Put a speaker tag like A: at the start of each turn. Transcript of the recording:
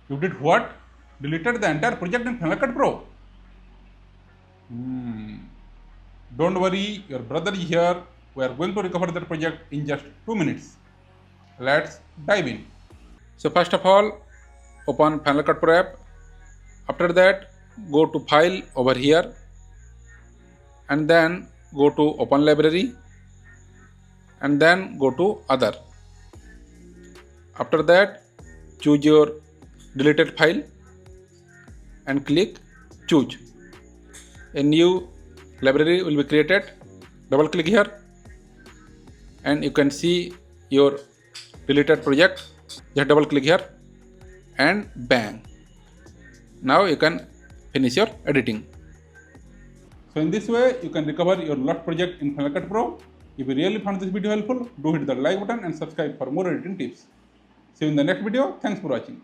A: You did what? Deleted the entire project in Final Cut Pro? Don't worry, your brother is here. We are going to recover that project in just 2 minutes. Let's dive in. So first of all, open Final Cut Pro app. After that, go to File over here and then go to Open Library and then go to Other. After that, choose your deleted file and click Choose. A new library will be created. Double click here and you can see your deleted project. Just double click here and bang. Now you can finish your editing. So in this way, you can recover your lost project in Final Cut Pro. If you really found this video helpful, do hit the like button and subscribe for more editing tips. See you in the next video. Thanks for watching.